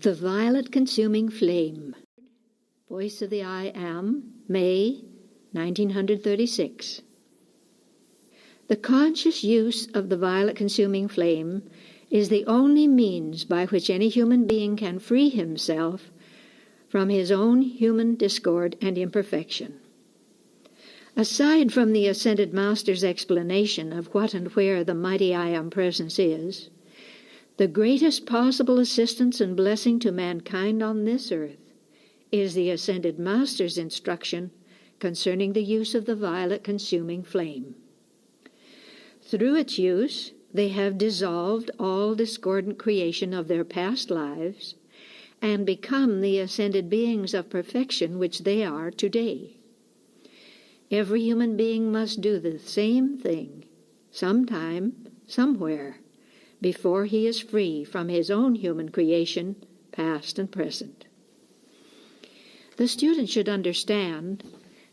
The Violet Consuming Flame. Voice of the I Am, May 1936. The conscious use of the violet consuming flame is the only means by which any human being can free himself from his own human discord and imperfection. Aside from the Ascended Master's explanation of what and where the mighty I Am Presence is, the greatest possible assistance and blessing to mankind on this earth is the Ascended Master's instruction concerning the use of the violet consuming flame. Through its use, they have dissolved all discordant creation of their past lives and become the ascended beings of perfection which they are today. Every human being must do the same thing, sometime, somewhere, before he is free from his own human creation, past and present. The student should understand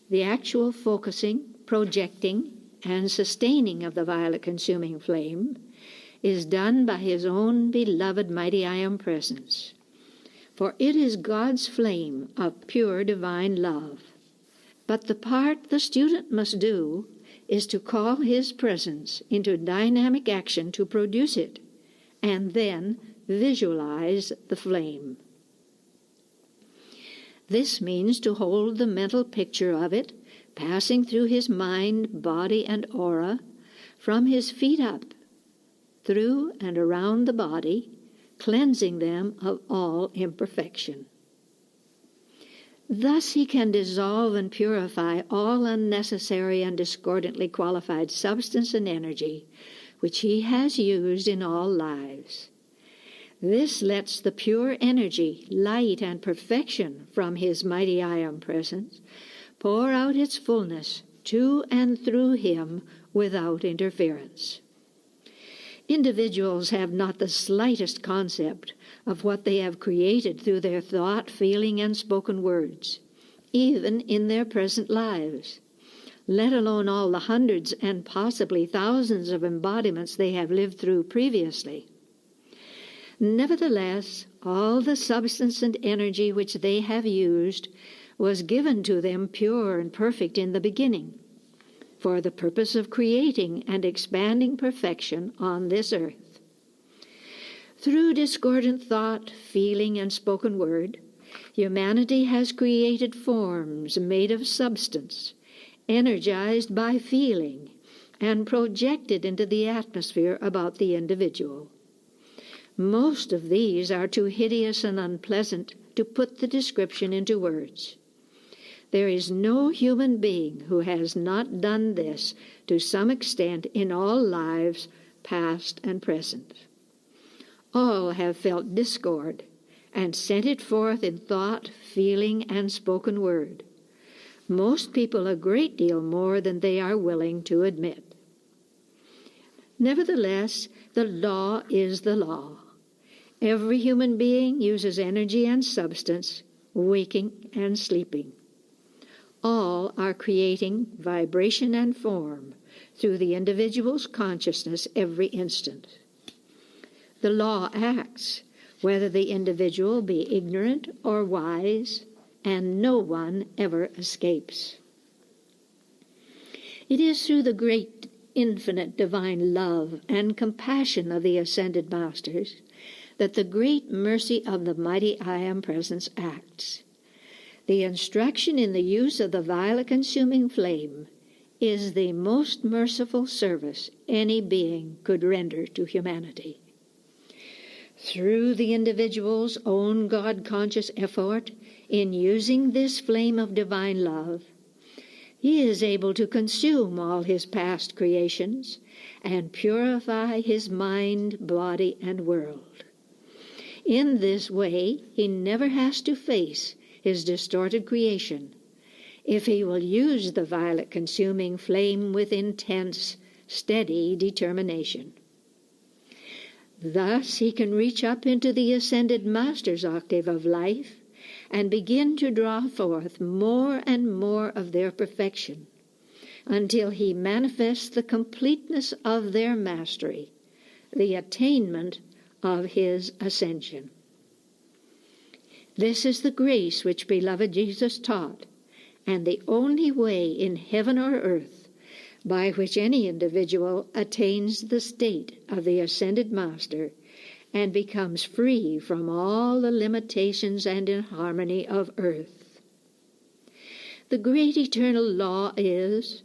the actual focusing, projecting, and sustaining of the violet consuming flame is done by his own beloved mighty I Am Presence, for it is God's flame of pure divine love. But the part the student must do is to call his presence into dynamic action to produce it, and then visualize the flame. This means to hold the mental picture of it passing through his mind, body, and aura, from his feet up, through and around the body, cleansing them of all imperfection. Thus he can dissolve and purify all unnecessary and discordantly qualified substance and energy which he has used in all lives. This lets the pure energy, light, and perfection from his mighty I Am Presence pour out its fullness to and through him without interference. Individuals have not the slightest concept of what they have created through their thought, feeling, and spoken words, even in their present lives, let alone all the hundreds and possibly thousands of embodiments they have lived through previously. Nevertheless, all the substance and energy which they have used was given to them pure and perfect in the beginning, for the purpose of creating and expanding perfection on this earth. Through discordant thought, feeling, and spoken word, humanity has created forms made of substance, energized by feeling, and projected into the atmosphere about the individual. Most of these are too hideous and unpleasant to put the description into words. There is no human being who has not done this to some extent in all lives, past and present. All have felt discord and sent it forth in thought, feeling, and spoken word. Most people a great deal more than they are willing to admit. Nevertheless, the law is the law. Every human being uses energy and substance, waking and sleeping. All are creating vibration and form through the individual's consciousness every instant. The law acts, whether the individual be ignorant or wise, and no one ever escapes. It is through the great, infinite divine love and compassion of the Ascended Masters that the great mercy of the mighty I Am Presence acts. The instruction in the use of the violet consuming flame is the most merciful service any being could render to humanity. Through the individual's own God-conscious effort in using this flame of divine love, he is able to consume all his past creations and purify his mind, body, and world. In this way, he never has to face his distorted creation if he will use the violet consuming flame with intense, steady determination. Thus he can reach up into the Ascended Master's octave of life and begin to draw forth more and more of their perfection until he manifests the completeness of their mastery, the attainment of his ascension. This is the grace which beloved Jesus taught, and the only way in heaven or earth by which any individual attains the state of the ascended Master and becomes free from all the limitations and inharmony of earth. The great eternal law is,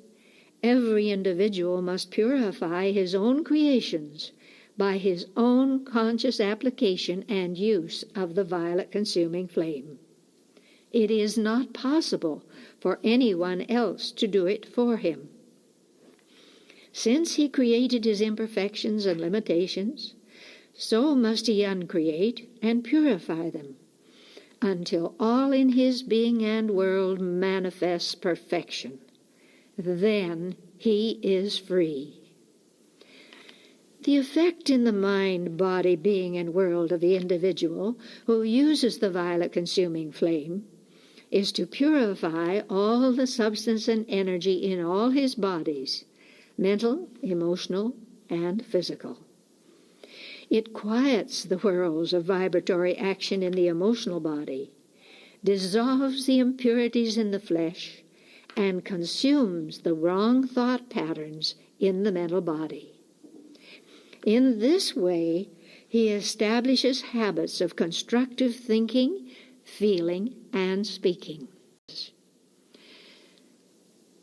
every individual must purify his own creations by his own conscious application and use of the violet consuming flame. It is not possible for anyone else to do it for him. Since he created his imperfections and limitations, so must he uncreate and purify them, until all in his being and world manifests perfection. Then he is free. The effect in the mind, body, being, and world of the individual who uses the violet consuming flame is to purify all the substance and energy in all his bodies, mental, emotional, and physical. It quiets the whirls of vibratory action in the emotional body, dissolves the impurities in the flesh, and consumes the wrong thought patterns in the mental body. In this way, he establishes habits of constructive thinking, feeling, and speaking.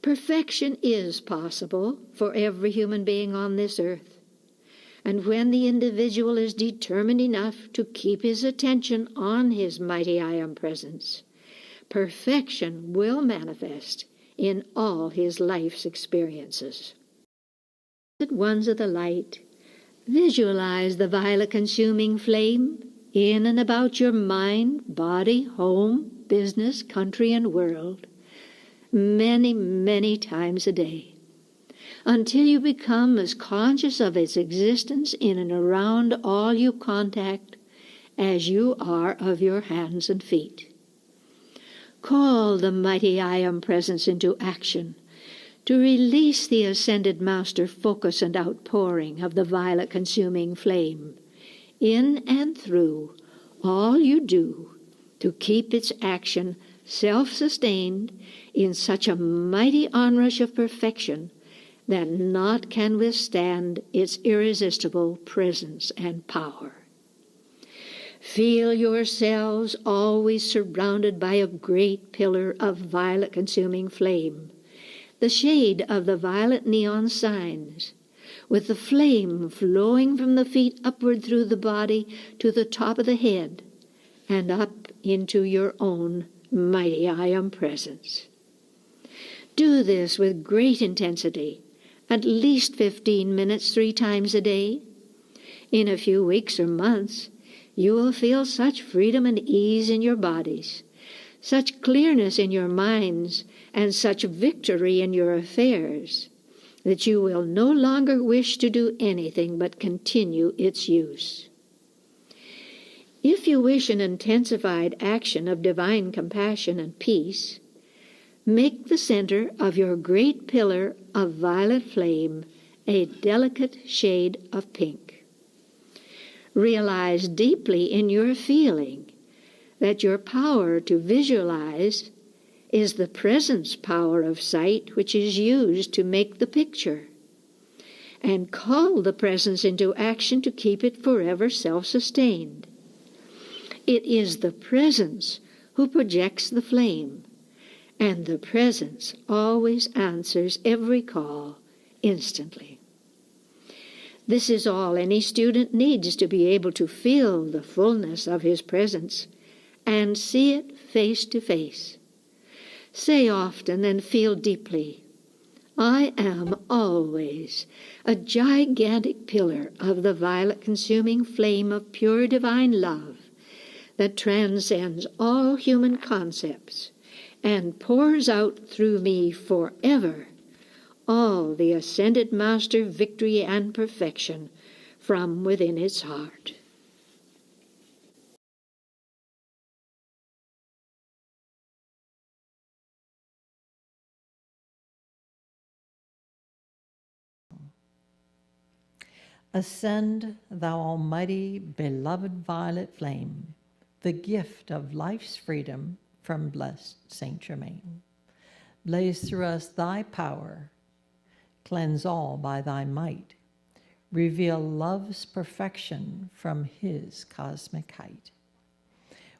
Perfection is possible for every human being on this earth, and when the individual is determined enough to keep his attention on his mighty I Am Presence, perfection will manifest in all his life's experiences. Ones of the light, visualize the violet consuming flame in and about your mind, body, home, business, country, and world, many, many times a day, until you become as conscious of its existence in and around all you contact as you are of your hands and feet. Call the mighty I Am Presence into action to release the ascended Master focus and outpouring of the violet consuming flame in and through all you do to keep its action self-sustained in such a mighty onrush of perfection that naught can withstand its irresistible presence and power. Feel yourselves always surrounded by a great pillar of violet consuming flame, the shade of the violet neon signs, with the flame flowing from the feet upward through the body to the top of the head and up into your own mighty I Am Presence. Do this with great intensity, at least 15 minutes 3 times a day. In a few weeks or months, you will feel such freedom and ease in your bodies, such clearness in your minds, and such victory in your affairs, that you will no longer wish to do anything but continue its use. If you wish an intensified action of divine compassion and peace, make the center of your great pillar of violet flame a delicate shade of pink. Realize deeply in your feeling that your power to visualize is the presence power of sight which is used to make the picture, and call the presence into action to keep it forever self-sustained. It is the presence who projects the flame, and the presence always answers every call instantly. This is all any student needs to be able to feel the fullness of his presence and see it face to face. Say often and feel deeply, I am always a gigantic pillar of the violet consuming flame of pure divine love that transcends all human concepts and pours out through me forever all the ascended Master victory and perfection from within its heart. Ascend, thou almighty, beloved violet flame, the gift of life's freedom from blessed Saint Germain. Blaze through us thy power, cleanse all by thy might, reveal love's perfection from his cosmic height.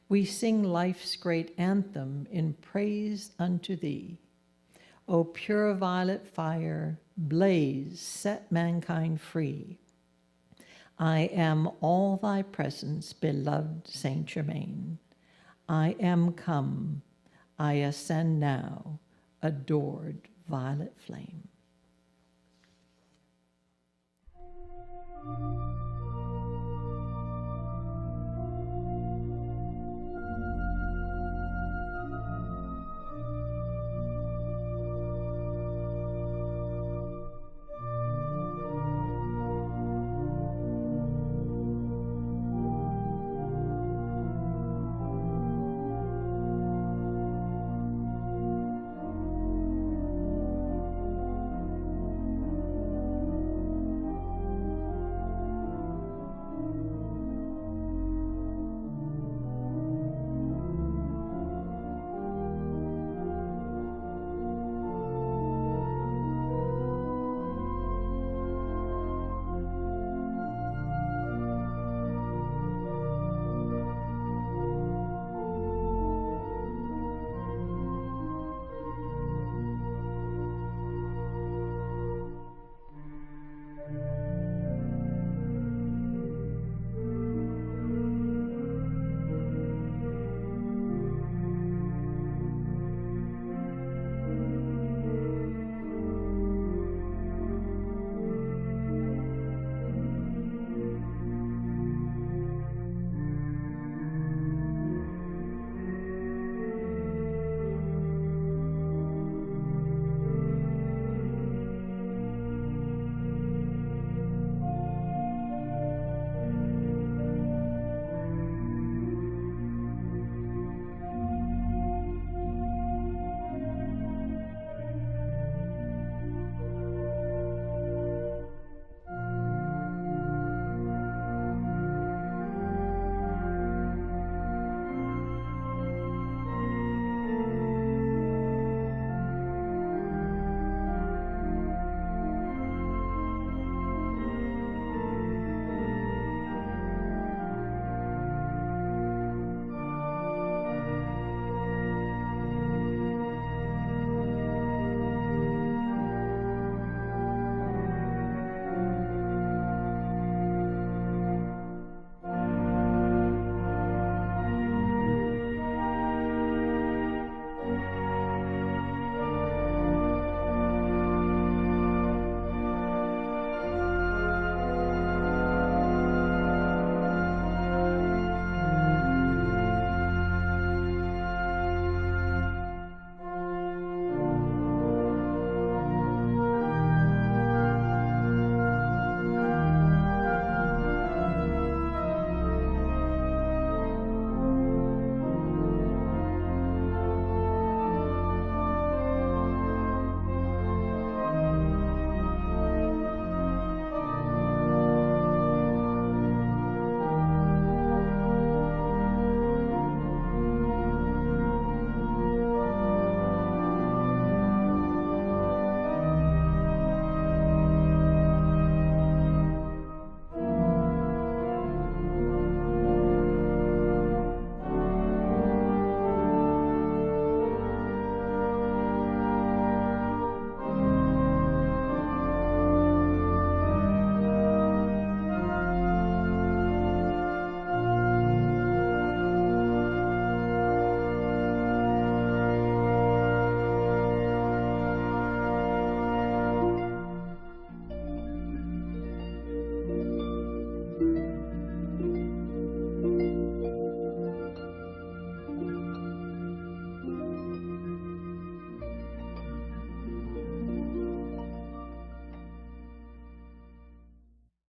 We sing life's great anthem in praise unto thee. O pure violet fire, blaze, set mankind free. I am all thy presence, beloved Saint Germain. I am come, I ascend now, adored violet flame.